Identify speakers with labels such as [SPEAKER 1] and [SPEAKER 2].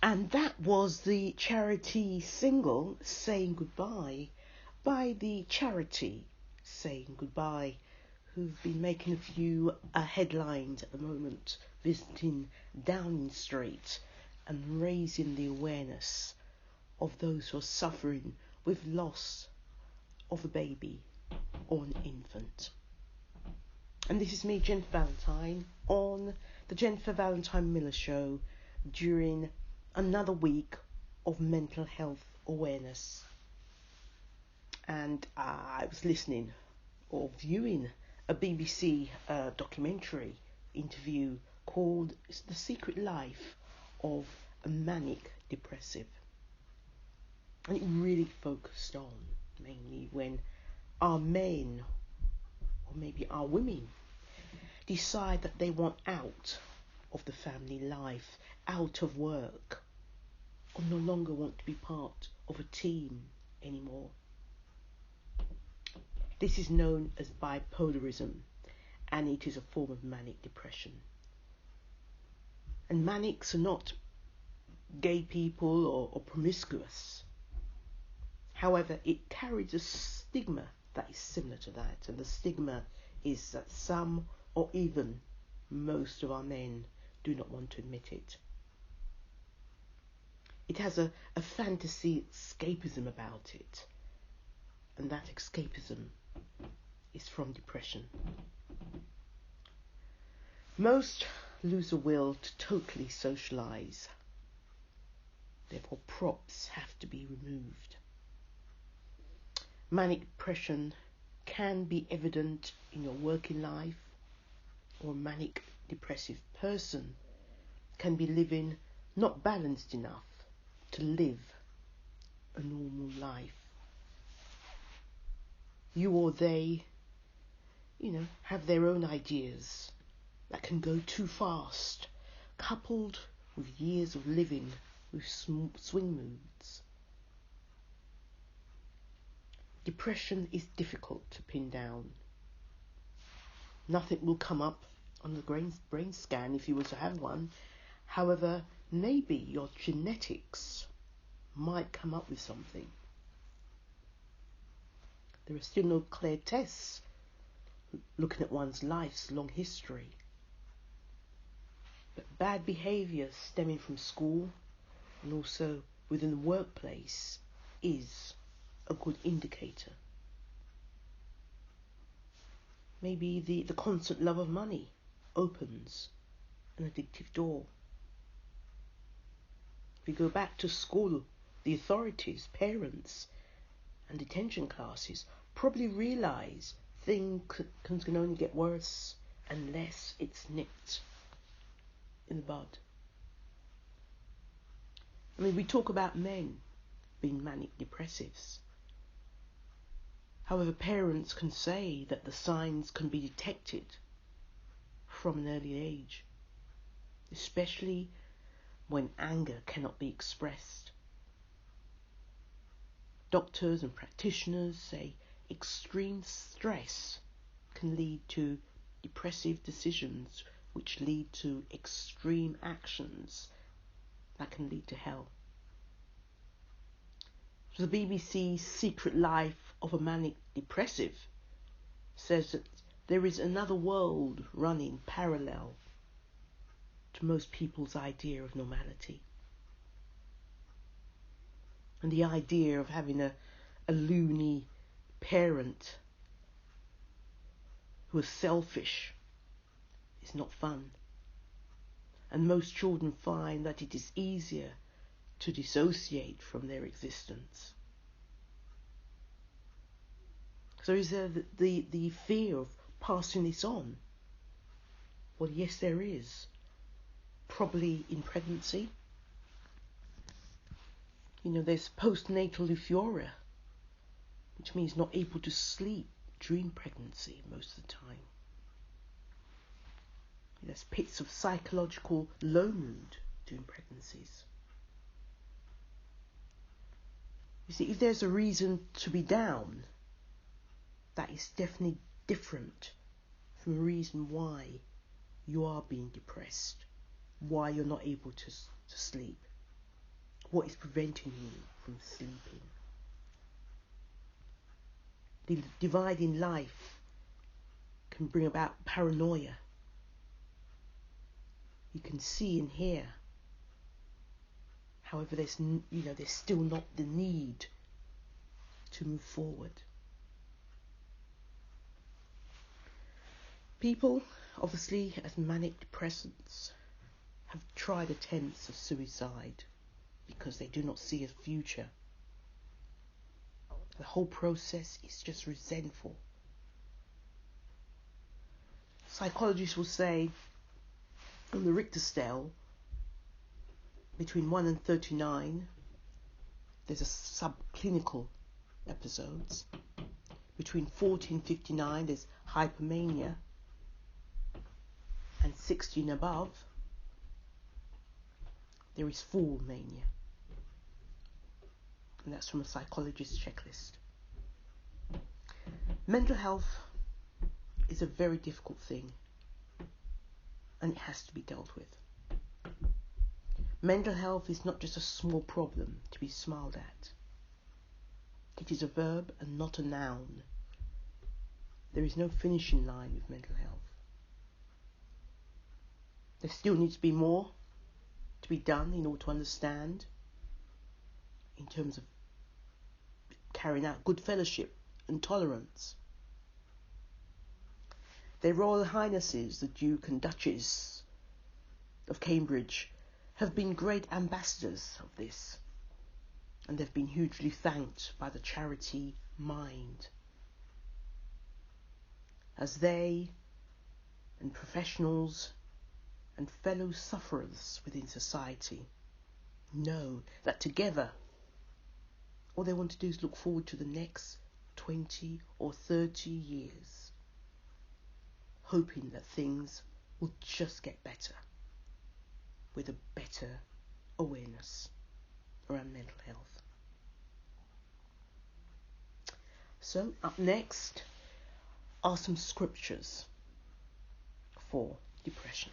[SPEAKER 1] And that was the charity single Saying Goodbye by the charity Saying Goodbye, who've been making a few headlines at the moment, visiting Downing Street and raising the awareness of those who are suffering with loss of a baby or an infant. And this is me, Jennifer Valentine, on the Jennifer Valentine-Miller Show during another week of mental health awareness. And I was listening or viewing a BBC documentary interview called The Secret Life of a Manic Depressive. And it really focused on mainly when our men, or maybe our women, decide that they want out of the family life, out of work, or no longer want to be part of a team anymore. This is known as bipolarism, and it is a form of manic depression. And manics are not gay people or promiscuous. However, it carries a stigma that is similar to that, and the stigma is that some or even most of our men do not want to admit it. It has a fantasy escapism about it, and that escapism is from depression. Most lose the will to totally socialise. Therefore, props have to be removed. Manic depression can be evident in your working life, or a manic depressive person can be living not balanced enough to live a normal life. You or they, have their own ideas that can go too fast, coupled with years of living with swing moods. Depression is difficult to pin down. Nothing will come up on the brain scan if you were to have one. However, maybe your genetics might come up with something. There are still no clear tests looking at one's life's long history. But bad behaviour stemming from school and also within the workplace is a good indicator. Maybe the constant love of money opens an addictive door. If you go back to school, the authorities, parents, and detention classes probably realise things can only get worse unless it's nipped in the bud. We talk about men being manic depressives. However, parents can say that the signs can be detected from an early age, especially when anger cannot be expressed. Doctors and practitioners say extreme stress can lead to depressive decisions, which lead to extreme actions that can lead to hell. So the BBC's Secret Life of a Manic Depressive says that there is another world running parallel to most people's idea of normality. And the idea of having a loony parent who is selfish is not fun. And most children find that it is easier to dissociate from their existence. So is there the fear of passing this on? Well, yes, there is. Probably in pregnancy. There's postnatal euphoria, which means not able to sleep during pregnancy most of the time. There's pits of psychological low mood during pregnancies. You see, if there's a reason to be down, that is definitely different from a reason why you are being depressed, why you're not able to sleep. What is preventing you from sleeping? The divide in life can bring about paranoia. You can see and hear. However, there's still not the need to move forward. People, obviously, as manic depressants, have tried attempts of suicide because they do not see a future. The whole process is just resentful. Psychologists will say on the Richter scale, between 1 and 39, there's a subclinical episodes. Between 40 and 59, there's hypomania. And 60 and above, there is full mania. And that's from a psychologist's checklist. Mental health is a very difficult thing, and it has to be dealt with. Mental health is not just a small problem to be smiled at. It is a verb and not a noun. There is no finishing line with mental health. There still needs to be more to be done in order to understand, in terms of carrying out good fellowship and tolerance. Their Royal Highnesses, the Duke and Duchess of Cambridge, have been great ambassadors of this, and they've been hugely thanked by the charity Mind, as they and professionals and fellow sufferers within society know that together all they want to do is look forward to the next 20 or 30 years, hoping that things will just get better, with a better awareness around mental health. So, up next are some scriptures for depression.